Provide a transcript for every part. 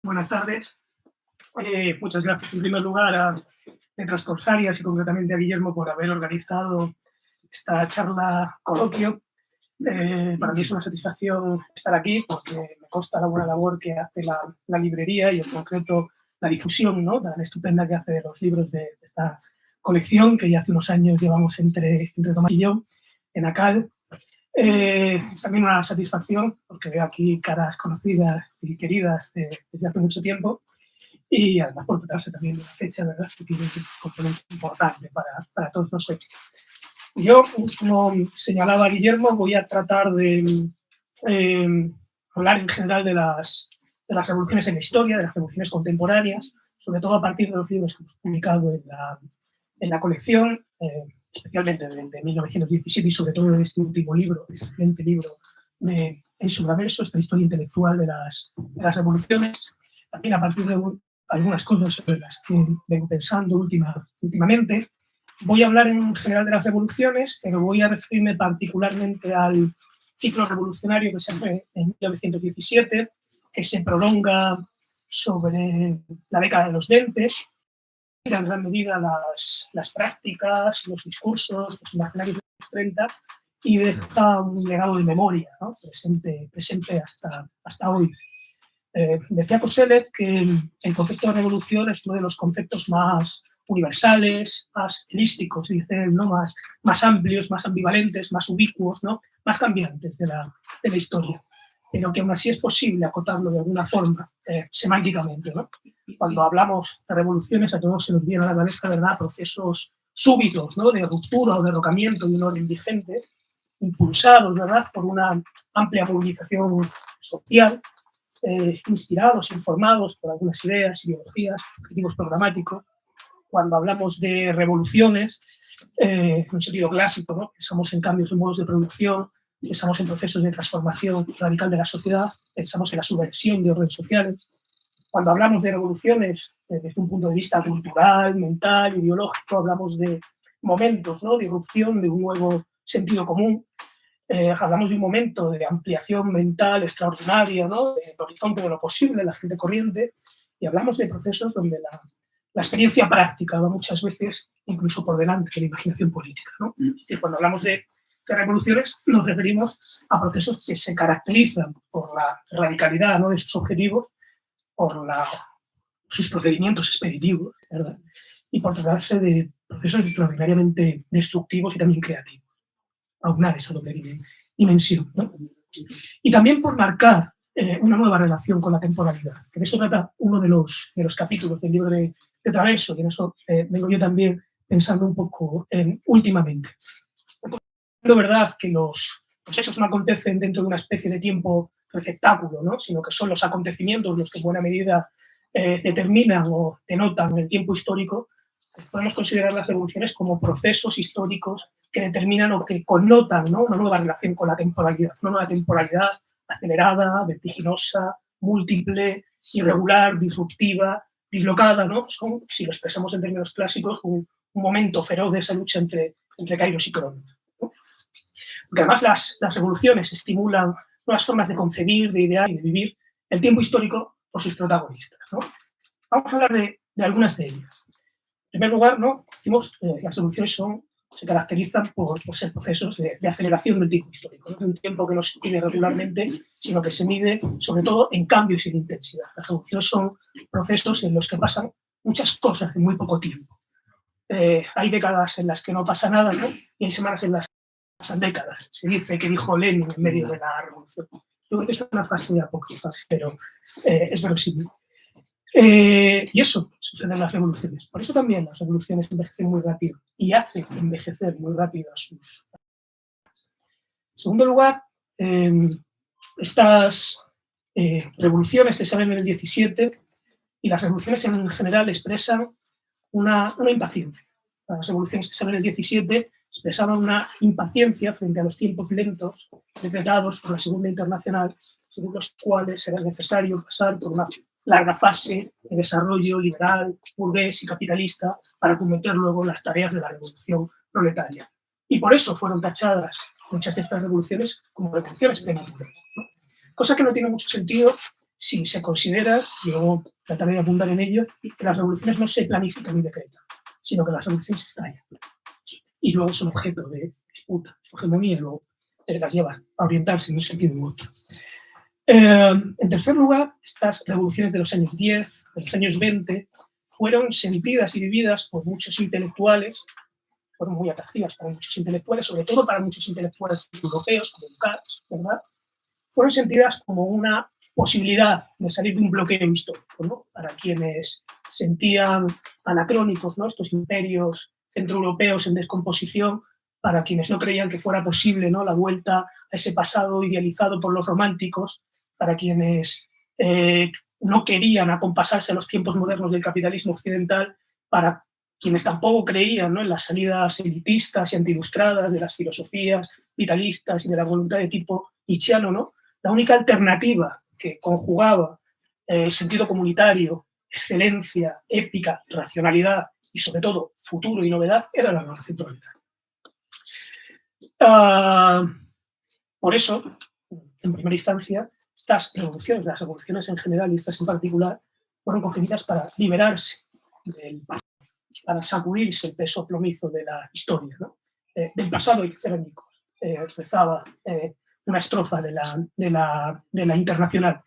Buenas tardes. Muchas gracias en primer lugar a Letras Corsarias y concretamente a Guillermo por haber organizado esta charla coloquio. Para mí es una satisfacción estar aquí porque me consta la buena labor que hace la librería y en concreto la difusión, ¿no?, tan estupenda que hace de los libros de esta colección que ya hace unos años llevamos entre Tomás y yo en ACAL. Es también una satisfacción porque veo aquí caras conocidas y queridas desde hace mucho tiempo y además por tratarse también de una fecha, ¿verdad?, que tiene un componente importante para todos nosotros. Yo, como señalaba Guillermo, voy a tratar de hablar en general de las revoluciones en la historia, de las revoluciones contemporáneas, sobre todo a partir de los libros que hemos publicado en la colección, especialmente de 1917 y sobre todo de este último libro, el excelente libro de Enzo Braverso, esta historia intelectual de las revoluciones, también a partir de algunas cosas sobre las que vengo pensando últimamente. Voy a hablar en general de las revoluciones, pero voy a referirme particularmente al ciclo revolucionario que se abre en 1917, que se prolonga sobre la década de los 20, en gran medida las prácticas, los discursos, los imaginarios de los 30 y deja un legado de memoria, ¿no?, presente hasta hoy. Decía Koselleck que el concepto de revolución es uno de los conceptos más universales, más holísticos, dice él, ¿no?, más amplios, más ambivalentes, más ubicuos, ¿no?, más cambiantes de la historia, pero que aún así es posible acotarlo de alguna forma, semánticamente, ¿no? Cuando hablamos de revoluciones a todos se nos viene a la cabeza, ¿verdad?, procesos súbitos, ¿no?, de ruptura o derrocamiento de un orden vigente, impulsados, ¿verdad?, por una amplia movilización social, inspirados, informados por algunas ideas, ideologías, objetivos programáticos. Cuando hablamos de revoluciones, en un sentido clásico, ¿no?, pensamos en cambios de modos de producción, pensamos en procesos de transformación radical de la sociedad, pensamos en la subversión de órdenes sociales. Cuando hablamos de revoluciones desde un punto de vista cultural, mental, ideológico, hablamos de momentos, ¿no?, de irrupción de un nuevo sentido común. Hablamos de un momento de ampliación mental extraordinaria, ¿no?, del horizonte de lo posible, la gente corriente, y hablamos de procesos donde la experiencia práctica va muchas veces incluso por delante de la imaginación política, ¿no? Es decir, cuando hablamos de revoluciones nos referimos a procesos que se caracterizan por la radicalidad, ¿no?, de sus objetivos, por sus procedimientos expeditivos, ¿verdad?, y por tratarse de procesos extraordinariamente destructivos y también creativos, aunar esa doble dimensión, ¿no? Y también por marcar una nueva relación con la temporalidad, que de eso trata uno de los capítulos del libro de Traverso, y en eso vengo yo también pensando un poco últimamente. Es verdad que los hechos no acontecen dentro de una especie de tiempo receptáculo, ¿no?, sino que son los acontecimientos los que en buena medida determinan o denotan el tiempo histórico. Podemos considerar las revoluciones como procesos históricos que determinan o que connotan, ¿no?, una nueva relación con la temporalidad, una nueva temporalidad acelerada, vertiginosa, múltiple, irregular, disruptiva, dislocada, ¿no? Son, si lo expresamos en términos clásicos, un momento feroz de esa lucha entre Kairos y Cronos, ¿no? Porque además las revoluciones estimulan nuevas formas de concebir, de idear y de vivir el tiempo histórico por sus protagonistas, ¿no? Vamos a hablar de algunas de ellas. En primer lugar, ¿no?, decimos las revoluciones se caracterizan por ser procesos de aceleración del tiempo histórico, no de un tiempo que no se mide regularmente, sino que se mide sobre todo en cambios y en intensidad. Las revoluciones son procesos en los que pasan muchas cosas en muy poco tiempo. Hay décadas en las que no pasa nada, ¿no?, y hay semanas en las que pasan décadas. Se dice que dijo Lenin en medio de la revolución. Yo creo que es una frase apócrifa, pero es verosímil. Y eso sucede en las revoluciones. Por eso también las revoluciones envejecen muy rápido y hacen envejecer muy rápido a sus... En segundo lugar, estas revoluciones que se ven en el 17 y las revoluciones en general expresan una impaciencia. Las revoluciones que se ven en el 17 expresaban una impaciencia frente a los tiempos lentos decretados por la Segunda Internacional, según los cuales era necesario pasar por una larga fase de desarrollo liberal, burgués y capitalista para cometer luego las tareas de la revolución proletaria. Y por eso fueron tachadas muchas de estas revoluciones como revoluciones prematuras, ¿no? Cosa que no tiene mucho sentido si se considera, y luego trataré de apuntar en ello, que las revoluciones no se planifican ni decretan, sino que las revoluciones se estallan. Y luego son objeto de disputa, su hegemonía, y luego las lleva a orientarse en un sentido u otro. En tercer lugar, estas revoluciones de los años 10, de los años 20, fueron sentidas y vividas por muchos intelectuales, fueron muy atractivas para muchos intelectuales, sobre todo para muchos intelectuales europeos, como Lukács, ¿verdad? Fueron sentidas como una posibilidad de salir de un bloqueo histórico, ¿no? Para quienes sentían anacrónicos, ¿no?, estos imperios centroeuropeos en descomposición, para quienes no creían que fuera posible, ¿no?, la vuelta a ese pasado idealizado por los románticos, para quienes no querían acompasarse a los tiempos modernos del capitalismo occidental, para quienes tampoco creían, ¿no?, en las salidas elitistas y antiilustradas de las filosofías vitalistas y de la voluntad de tipo nietzscheano, ¿no? La única alternativa que conjugaba sentido comunitario, excelencia, épica, racionalidad y, sobre todo, futuro y novedad era la revolución proletaria. Por eso, en primera instancia, estas revoluciones, las revoluciones en general y estas en particular, fueron concebidas para liberarse del pasado, para sacudirse el peso plomizo de la historia, ¿no? Del pasado hay que hacer añicos. Rezaba una estrofa de la Internacional.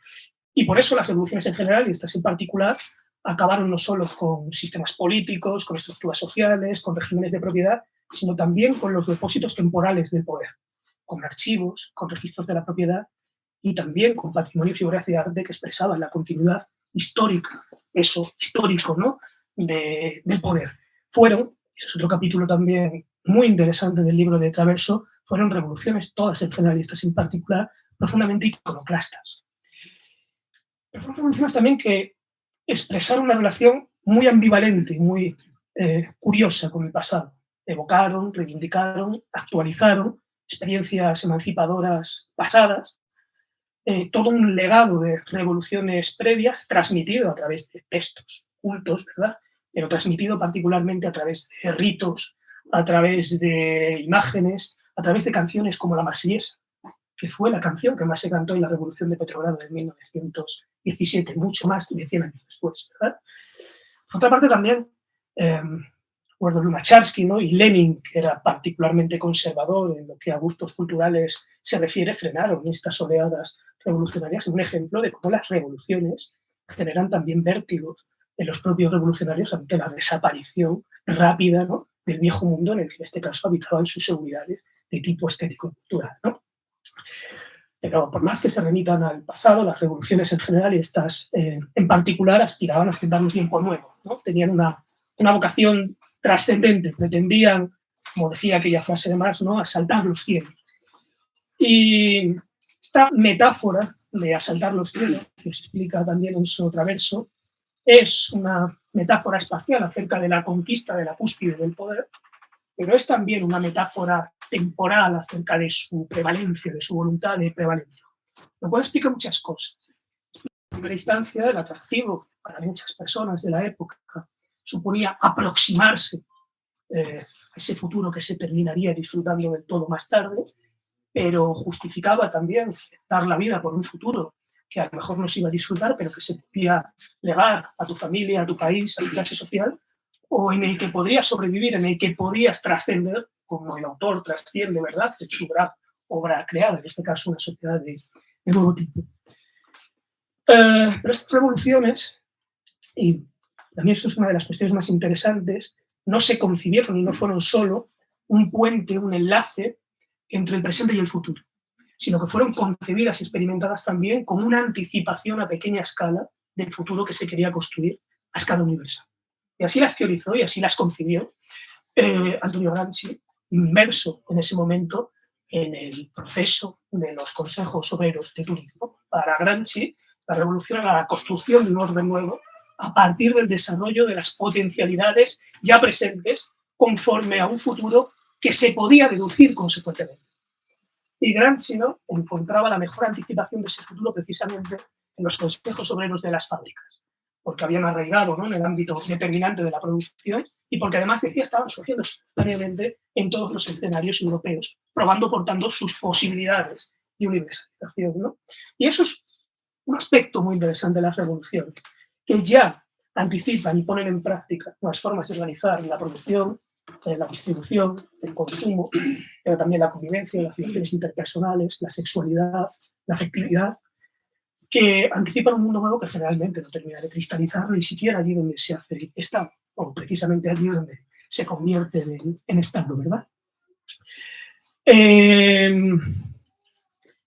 Y por eso las revoluciones en general, y estas en particular, acabaron no solo con sistemas políticos, con estructuras sociales, con regímenes de propiedad, sino también con los depósitos temporales del poder, con archivos, con registros de la propiedad y también con patrimonios y obras de arte que expresaban la continuidad histórica, eso histórico, ¿no?, del poder. Fueron, ese es otro capítulo también muy interesante del libro de Traverso, fueron revoluciones, todas en general y estas en particular, profundamente iconoclastas. Pero fueron revoluciones también que expresaron una relación muy ambivalente, muy curiosa con el pasado. Evocaron, reivindicaron, actualizaron experiencias emancipadoras pasadas, todo un legado de revoluciones previas transmitido a través de textos cultos, ¿verdad?, pero transmitido particularmente a través de ritos, a través de imágenes, a través de canciones como la Marsellesa, que fue la canción que más se cantó en la Revolución de Petrogrado de 1917, mucho más de 100 años después, ¿verdad? Por otra parte, también, recuerdo Lunacharsky, ¿no?, y Lenin, que era particularmente conservador en lo que a gustos culturales se refiere, frenaron estas oleadas revolucionarias. Un ejemplo de cómo las revoluciones generan también vértigos en los propios revolucionarios ante la desaparición rápida, ¿no?, del viejo mundo en el que en este caso habitaban sus seguridades de tipo estético y cultural, ¿no? Pero por más que se remitan al pasado, las revoluciones en general y estas en particular aspiraban a fundar un tiempo nuevo, ¿no? Tenían una vocación trascendente, pretendían, como decía aquella frase de Marx, ¿no?, asaltar los cielos. Y esta metáfora de asaltar los cielos, que se explica también en su Traverso, es una metáfora espacial acerca de la conquista de la cúspide del poder, pero es también una metáfora temporal acerca de su prevalencia, de su voluntad de prevalencia, lo cual explica muchas cosas. En primera instancia, el atractivo para muchas personas de la época suponía aproximarse a ese futuro que se terminaría disfrutando del todo más tarde, pero justificaba también dar la vida por un futuro que a lo mejor no se iba a disfrutar, pero que se podía legar a tu familia, a tu país, a tu clase social, o en el que podrías sobrevivir, en el que podías trascender, como el autor trasciende, ¿verdad?, en su gran obra creada, en este caso una sociedad de nuevo tipo. Pero estas revoluciones, y también eso es una de las cuestiones más interesantes, no se concibieron y no fueron solo un puente, un enlace entre el presente y el futuro, sino que fueron concebidas y experimentadas también como una anticipación a pequeña escala del futuro que se quería construir a escala universal. Y así las teorizó y así las concibió Antonio Gramsci, inmerso en ese momento en el proceso de los consejos obreros de Turín. Para Gramsci, la revolución era la construcción de un orden nuevo a partir del desarrollo de las potencialidades ya presentes conforme a un futuro que se podía deducir consecuentemente. Y Gramsci, ¿no?, encontraba la mejor anticipación de ese futuro precisamente en los consejos obreros de las fábricas, porque habían arraigado, ¿no?, en el ámbito determinante de la producción y porque además, decía, estaban surgiendo simultáneamente en todos los escenarios europeos, probando, por tanto, sus posibilidades de universalización, ¿no? Y eso es un aspecto muy interesante de las revoluciones, que ya anticipan y ponen en práctica nuevas formas de organizar la producción, la distribución, el consumo, pero también la convivencia, las relaciones interpersonales, la sexualidad, la afectividad, que anticipan un mundo nuevo que generalmente no termina de cristalizar ni siquiera allí donde se hace Estado, o precisamente allí donde se convierte en Estado, ¿verdad?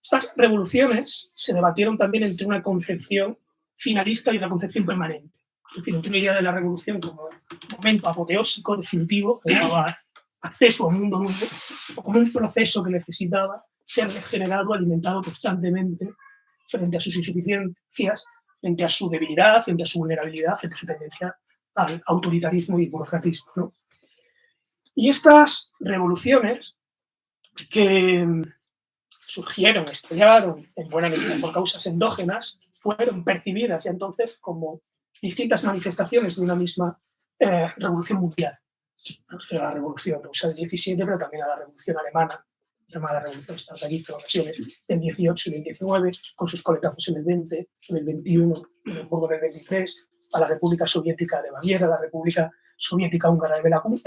Estas revoluciones se debatieron también entre una concepción finalista y otra concepción permanente. Es decir, entre una idea de la revolución como un momento apoteósico, definitivo, que daba acceso a un mundo nuevo, o como un proceso que necesitaba ser regenerado, alimentado constantemente frente a sus insuficiencias, frente a su debilidad, frente a su vulnerabilidad, frente a su tendencia al autoritarismo y burocratismo, ¿no? Y estas revoluciones que surgieron, estallaron en buena medida por causas endógenas, fueron percibidas ya entonces como distintas manifestaciones de una misma revolución mundial. La revolución rusa del 17, pero también a la revolución alemana, llamada revolución estadounidense, ocasiones del 18 y del 19, con sus coletazos en el 20, en el 21, en el Hamburgo del 23, a la República Soviética de Baviera, a la República Soviética Húngara de Belarus,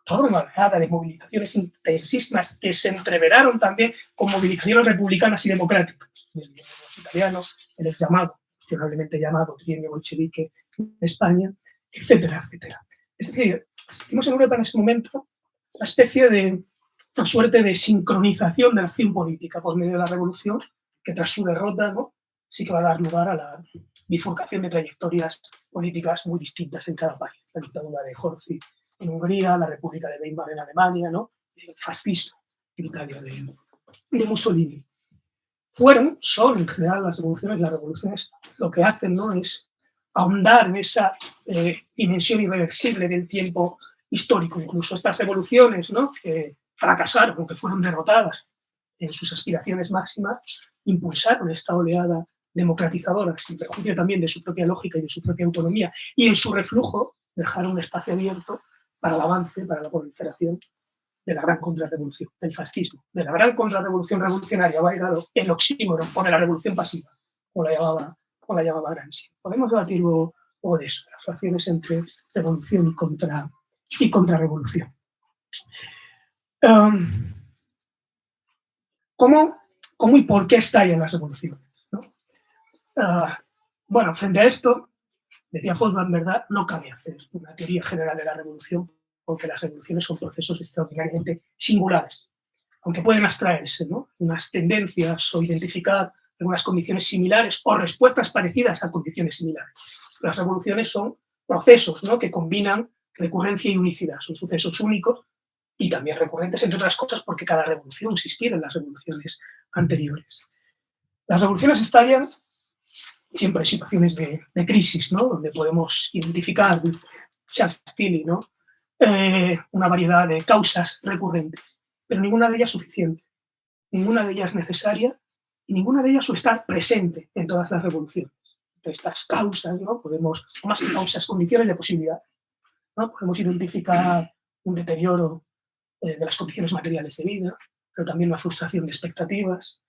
toda una oleada de movilizaciones intensísimas que se entreveraron también con movilizaciones republicanas y democráticas. Los italianos, el llamado, probablemente llamado trienio bolchevique en España, etcétera, etcétera. Es decir, vimos en Europa en ese momento una especie de una suerte de sincronización de la acción política por medio de la revolución, que tras su derrota, ¿no?, sí que va a dar lugar a la bifurcación de trayectorias políticas muy distintas en cada país. La dictadura de Horthy en Hungría, la República de Weimar en Alemania, ¿no?, el fascismo en Italia de Mussolini. Son en general las revoluciones lo que hacen, ¿no?, es ahondar en esa dimensión irreversible del tiempo histórico. Incluso estas revoluciones, ¿no?, que fracasaron o que fueron derrotadas en sus aspiraciones máximas, impulsaron esta oleada democratizadora, sin perjuicio también de su propia lógica y de su propia autonomía, y en su reflujo dejaron un espacio abierto para el avance, para la proliferación de la gran contrarrevolución, del fascismo, de la gran contrarrevolución revolucionaria, valga el oxímoron, o de la revolución pasiva, como la llamaba Gramsci. Podemos debatir luego de eso, las relaciones entre revolución y contrarrevolución. ¿Cómo y por qué estallan las revoluciones, ¿no? Bueno, frente a esto, decía Hobsbawm, ¿verdad?, no cabe hacer una teoría general de la revolución, porque las revoluciones son procesos extraordinariamente singulares, aunque pueden abstraerse, ¿no?, unas tendencias o identificar algunas condiciones similares o respuestas parecidas a condiciones similares. Las revoluciones son procesos, ¿no?, que combinan recurrencia y unicidad, son sucesos únicos y también recurrentes, entre otras cosas, porque cada revolución se inspira en las revoluciones anteriores. Las revoluciones estallan siempre en situaciones de crisis, ¿no?, donde podemos identificar, Charles Tilly, ¿no?, una variedad de causas recurrentes, pero ninguna de ellas suficiente, ninguna de ellas necesaria y ninguna de ellas suele estar presente en todas las revoluciones. Entre estas causas, ¿no?, podemos, más que causas, condiciones de posibilidad, ¿no?, podemos identificar un deterioro de las condiciones materiales de vida, pero también una frustración de expectativas,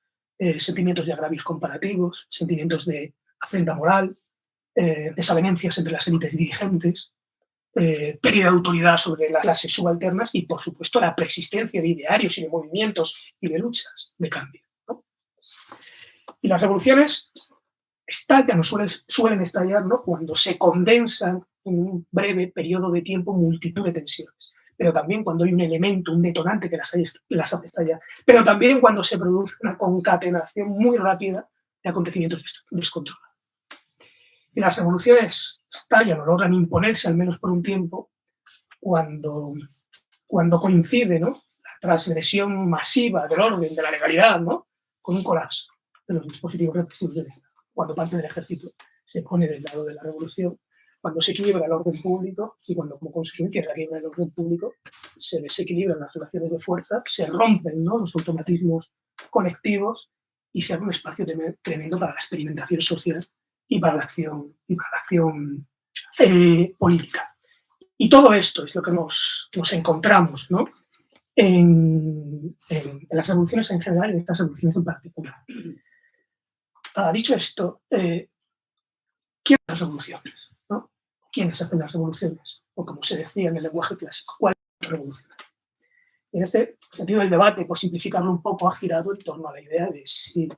sentimientos de agravios comparativos, sentimientos de afrenta moral, desavenencias entre las élites dirigentes, pérdida de autoridad sobre las clases subalternas y, por supuesto, la preexistencia de idearios y de movimientos y de luchas de cambio, ¿no? Y las revoluciones estallan o suelen estallar, ¿no?, cuando se condensan en un breve periodo de tiempo multitud de tensiones, pero también cuando hay un elemento, un detonante que las hace estallar, pero también cuando se produce una concatenación muy rápida de acontecimientos descontrolados. Y las revoluciones estallan o logran imponerse, al menos por un tiempo, cuando coincide, ¿no?, la transgresión masiva del orden, de la legalidad, ¿no?, con un colapso de los dispositivos represivos del Estado. Cuando parte del ejército se pone del lado de la revolución, cuando se quiebra el orden público y cuando, como consecuencia de la quiebra del orden público, se desequilibran las relaciones de fuerza, se rompen, ¿no?, los automatismos colectivos y se abre un espacio tremendo para la experimentación social y para la acción política. Y todo esto es lo que nos encontramos, ¿no?, en las revoluciones en general y en estas revoluciones en particular. Dicho esto, ¿quién hacen las revoluciones? ¿No? ¿Quiénes hacen las revoluciones? O como se decía en el lenguaje clásico, ¿cuál es la revolución? Y en este sentido, el debate, por simplificarlo un poco, ha girado en torno a la idea de si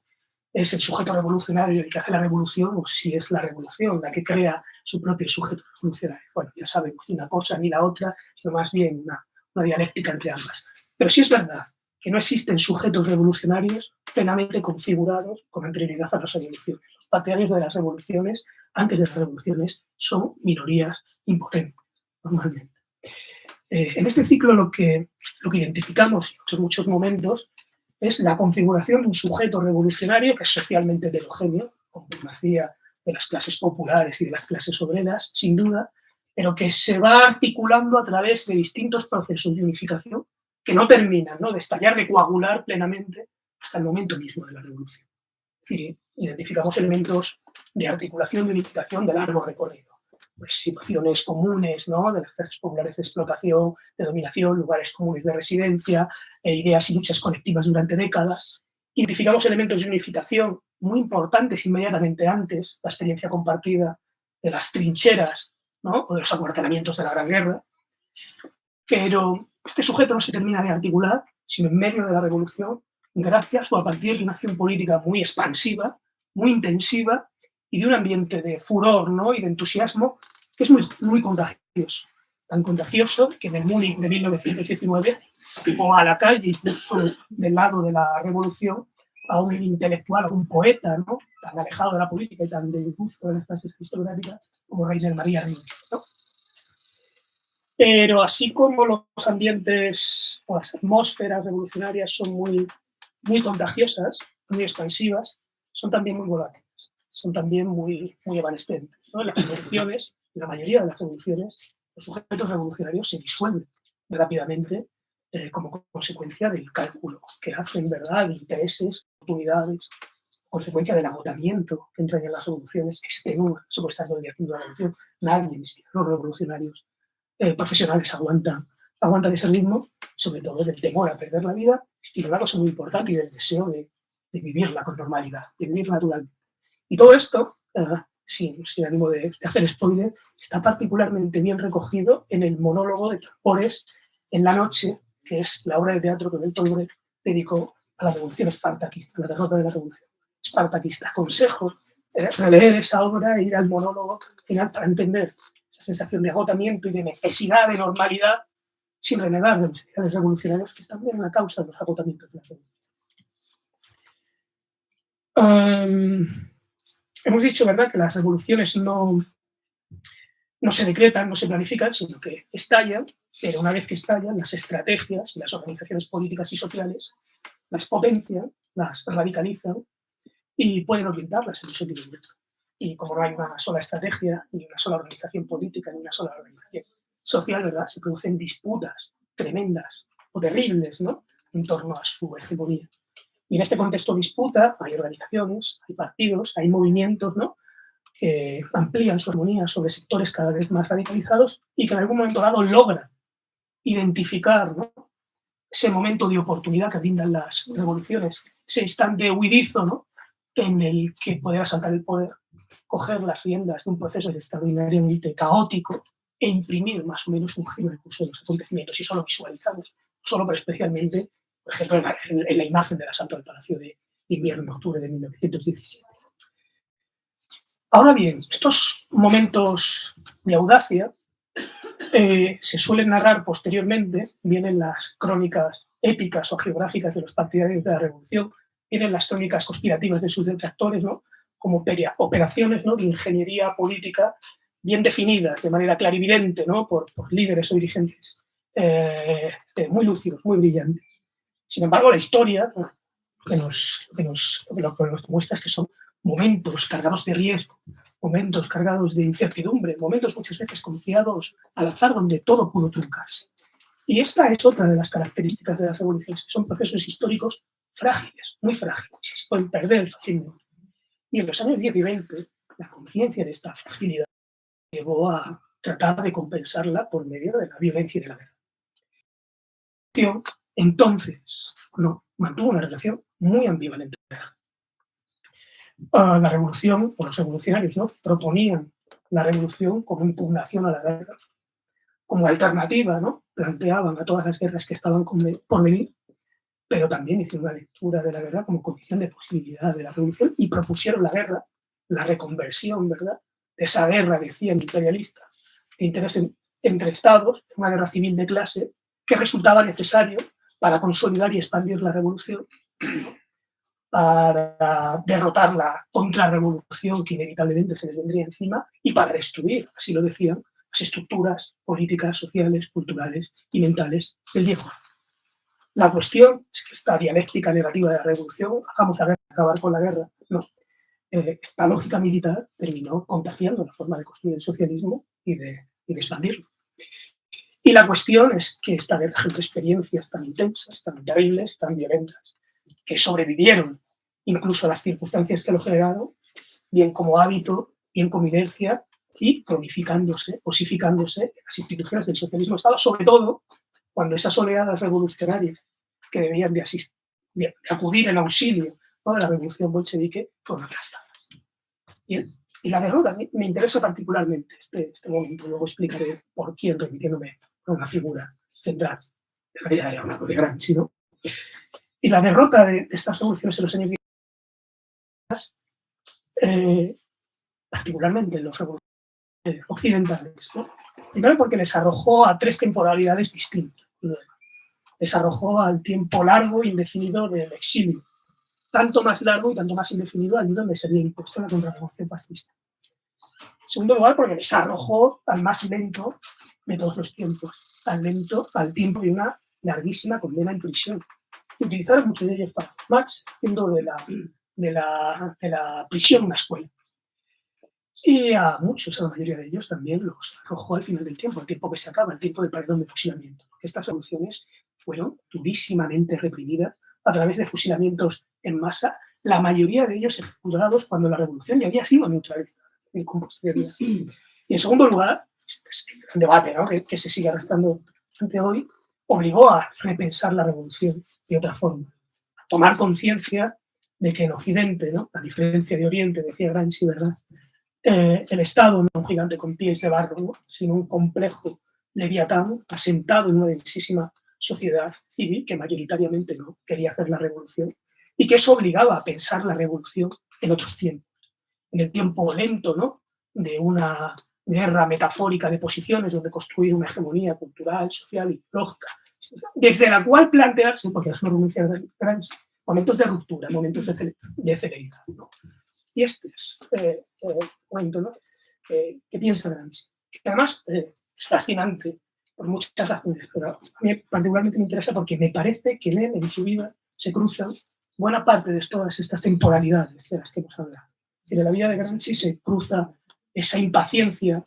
es el sujeto revolucionario el que hace la revolución o si es la revolución la que crea su propio sujeto revolucionario. Bueno, ya sabemos, ni una cosa ni la otra, sino más bien una dialéctica entre ambas. Pero sí es verdad que no existen sujetos revolucionarios plenamente configurados con anterioridad a las revoluciones. Los partidarios de las revoluciones, antes de las revoluciones, son minorías impotentes, normalmente. En este ciclo lo que identificamos en otros muchos momentos es la configuración de un sujeto revolucionario que es socialmente heterogéneo, con primacía de las clases populares y de las clases obreras, sin duda, pero que se va articulando a través de distintos procesos de unificación que no terminan, ¿no?, de estallar, de coagular plenamente hasta el momento mismo de la revolución. Es decir, identificamos elementos de articulación, de unificación de largo recorrido. Pues situaciones comunes, ¿no?, de las clases populares de explotación, de dominación, lugares comunes de residencia, ideas y luchas colectivas durante décadas. Identificamos elementos de unificación muy importantes inmediatamente antes, la experiencia compartida de las trincheras, ¿no?, o de los acuartelamientos de la Gran Guerra. Pero este sujeto no se termina de articular, sino en medio de la revolución, gracias o a partir de una acción política muy expansiva, muy intensiva, y de un ambiente de furor, ¿no?, y de entusiasmo que es muy, muy contagioso. Tan contagioso que en el Múnich de 1919 llevó a la calle, del lado de la revolución, a un intelectual, a un poeta, ¿no?, tan alejado de la política y tan del gusto de las clases aristocráticas como Rainer Maria Rilke, ¿no? Pero así como los ambientes o las atmósferas revolucionarias son muy, muy contagiosas, muy expansivas, son también muy volátiles, son también muy, muy evanescentes, ¿no? En las revoluciones, en la mayoría de las revoluciones, los sujetos revolucionarios se disuelven rápidamente como consecuencia del cálculo que hacen, ¿verdad?, de intereses, oportunidades, consecuencia del agotamiento que entraña en las revoluciones, extenúa sobre esta mediación de la revolución. Nadie, ni siquiera los revolucionarios profesionales aguantan ese ritmo, sobre todo del temor a perder la vida y de una cosa muy importante y del deseo de vivirla con normalidad, de vivir naturalmente. Y todo esto, sin ánimo de hacer spoiler, está particularmente bien recogido en el monólogo de Tambores en la noche, que es la obra de teatro que Bertolt Brecht dedicó a la revolución espartaquista, a la derrota de la revolución espartaquista. Aconsejo releer esa obra e ir al monólogo final para entender esa sensación de agotamiento y de necesidad de normalidad, sin renegar de los ideales revolucionarios, que es también una causa de los agotamientos de la revolución. Hemos dicho, ¿verdad?, que las revoluciones no se decretan, no se planifican, sino que estallan, pero una vez que estallan, las estrategias y las organizaciones políticas y sociales las potencian, las radicalizan y pueden orientarlas en un sentido y otro. Y como no hay una sola estrategia, ni una sola organización política, ni una sola organización social, ¿verdad?, se producen disputas tremendas o terribles, ¿no?, en torno a su hegemonía. Y en este contexto de disputa hay organizaciones, hay partidos, hay movimientos, ¿no?, que amplían su hegemonía sobre sectores cada vez más radicalizados y que en algún momento dado logran identificar, ¿no?, ese momento de oportunidad que brindan las revoluciones, ese instante huidizo, ¿no?, en el que poder asaltar el poder, coger las riendas de un proceso extraordinariamente caótico e imprimir más o menos un giro de curso de los acontecimientos y solo visualizados, solo pero especialmente, por ejemplo, en la imagen del asalto al Palacio de Invierno en octubre de 1917. Ahora bien, estos momentos de audacia se suelen narrar posteriormente, bien en las crónicas épicas o geográficas de los partidarios de la Revolución, bien en las crónicas conspirativas de sus detractores, ¿no?, como operaciones, ¿no?, de ingeniería política bien definidas, de manera clarividente, ¿no?, por líderes o dirigentes muy lúcidos, muy brillantes. Sin embargo, la historia lo que nos muestra es que son momentos cargados de riesgo, momentos cargados de incertidumbre, momentos muchas veces confiados al azar donde todo pudo truncarse. Y esta es otra de las características de las revoluciones, que son procesos históricos frágiles, muy frágiles, se pueden perder fácilmente. Y en los años 10 y 20, la conciencia de esta fragilidad llevó a tratar de compensarla por medio de la violencia y de la guerra. Entonces, mantuvo una relación muy ambivalente. La revolución, o los revolucionarios, ¿no? Proponían la revolución como impugnación a la guerra, como alternativa, ¿no? Planteaban a todas las guerras que estaban por venir, pero también hicieron una lectura de la guerra como condición de posibilidad de la revolución y propusieron la guerra, la reconversión, ¿verdad? De esa guerra, decían, imperialista, de interés entre estados, una guerra civil de clase, que resultaba necesario para consolidar y expandir la revolución, para derrotar la contrarrevolución que inevitablemente se les vendría encima y para destruir, así lo decían, las estructuras políticas, sociales, culturales y mentales del viejo. La cuestión es que esta dialéctica negativa de la revolución, hagamos la guerra, acabar con la guerra, no. Esta lógica militar terminó contagiando la forma de construir el socialismo y de expandirlo. Y la cuestión es que esta guerra generó experiencias tan intensas, tan terribles, tan violentas, que sobrevivieron incluso a las circunstancias que lo generaron, bien como hábito, bien como inercia, y cronificándose, osificándose en las instituciones del socialismo de Estado, sobre todo cuando esas oleadas revolucionarias que debían de acudir en auxilio, ¿no?, de la revolución bolchevique fueron aplastadas. Y la derrota me interesa particularmente este momento. Luego explicaré por quién, remitiéndome a una figura central de la vida de Leonardo de Gramsci, ¿no? Y la derrota de estas revoluciones en los años 10, particularmente en los revolucionarios occidentales, ¿no? Primero porque les arrojó a tres temporalidades distintas. Les arrojó al tiempo largo e indefinido del exilio, tanto más largo y tanto más indefinido allí donde se había impuesto la contrarrevolución fascista. En segundo lugar, porque les arrojó al más lento de todos los tiempos, al tiempo de una larguísima condena en prisión. Y utilizaron muchos de ellos para Marx, haciendo de la prisión una escuela. Y a muchos, a la mayoría de ellos, también los arrojó al final del tiempo, el tiempo que se acaba, el tiempo del paredón de fusilamiento. Porque estas revoluciones fueron durísimamente reprimidas a través de fusilamientos en masa, la mayoría de ellos ejecutados cuando la revolución ya había sido neutralizada con posterioridad. Y en segundo lugar, este es el gran debate, ¿no?, que se sigue arrastrando ante hoy, obligó a repensar la revolución de otra forma, a tomar conciencia de que en Occidente, ¿no?, a diferencia de Oriente, decía Gramsci, ¿verdad?, el Estado no es un gigante con pies de barro, ¿no?, sino un complejo leviatán asentado en una densísima sociedad civil que mayoritariamente no quería hacer la revolución y que eso obligaba a pensar la revolución en otros tiempos, en el tiempo lento, ¿no?, de una guerra metafórica de posiciones donde construir una hegemonía cultural, social y lógica, desde la cual plantearse, porque es una renuncia Gramsci, momentos de ruptura, momentos de celeridad, ¿no? Y este es el momento, ¿no?, que piensa Gramsci. Que además es fascinante por muchas razones, pero a mí particularmente me interesa porque me parece que en él, en su vida, se cruzan buena parte de todas estas temporalidades de las que hemos hablado. Es decir, en la vida de Gramsci se cruza esa impaciencia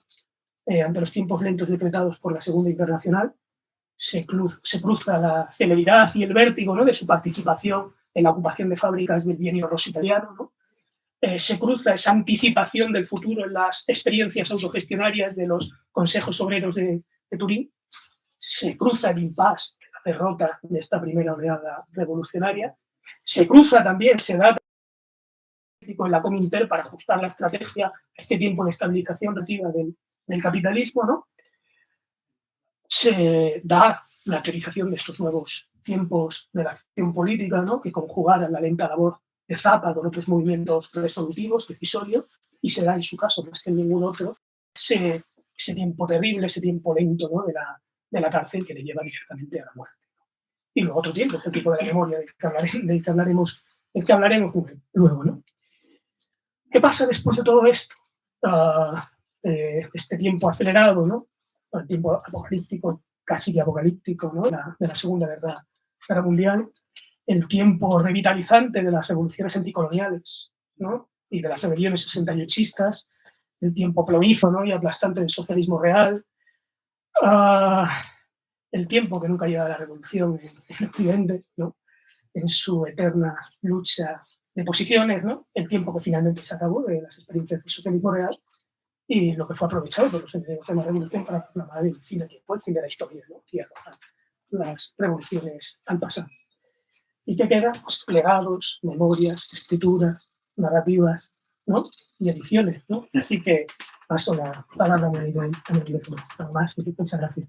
ante los tiempos lentos decretados por la Segunda Internacional, se cruza la celeridad y el vértigo, ¿no?, de su participación en la ocupación de fábricas del bienio rosso italiano, ¿no? Se cruza esa anticipación del futuro en las experiencias autogestionarias de los consejos obreros de Turín, se cruza el impasse de la derrota de esta primera oleada revolucionaria, se cruza también, se da en la Cominter para ajustar la estrategia a este tiempo de estabilización relativa del capitalismo, ¿no? Se da la teorización de estos nuevos tiempos de la acción política, ¿no?, que conjugaran la lenta labor de Zappa con otros movimientos resolutivos, decisorios, y se da en su caso, más que en ningún otro, ese tiempo terrible, ese tiempo lento, ¿no?, de la cárcel que le lleva directamente a la muerte. Y luego otro tiempo, el tipo de la memoria del que hablaremos luego, ¿no? ¿Qué pasa después de todo esto? Este tiempo acelerado, ¿no?, el tiempo apocalíptico, casi que apocalíptico, ¿no?, de la Segunda Guerra Mundial, el tiempo revitalizante de las revoluciones anticoloniales, ¿no?, y de las rebeliones 68istas, el tiempo plomizo, ¿no?, y aplastante del socialismo real, el tiempo que nunca llega a la revolución en Occidente, ¿no?, en su eterna lucha de posiciones, ¿no?, el tiempo que finalmente se acabó de las experiencias del socialismo real y lo que fue aprovechado por los enemigos de la revolución para proclamar el fin del tiempo, el fin de la historia, ¿no?, y arrojar las revoluciones al pasado. ¿Y qué queda? Pues legados, memorias, escrituras, narrativas, ¿no? Y ediciones, ¿no? Así que paso la palabra a mi teléfono. Nada más, muchas gracias.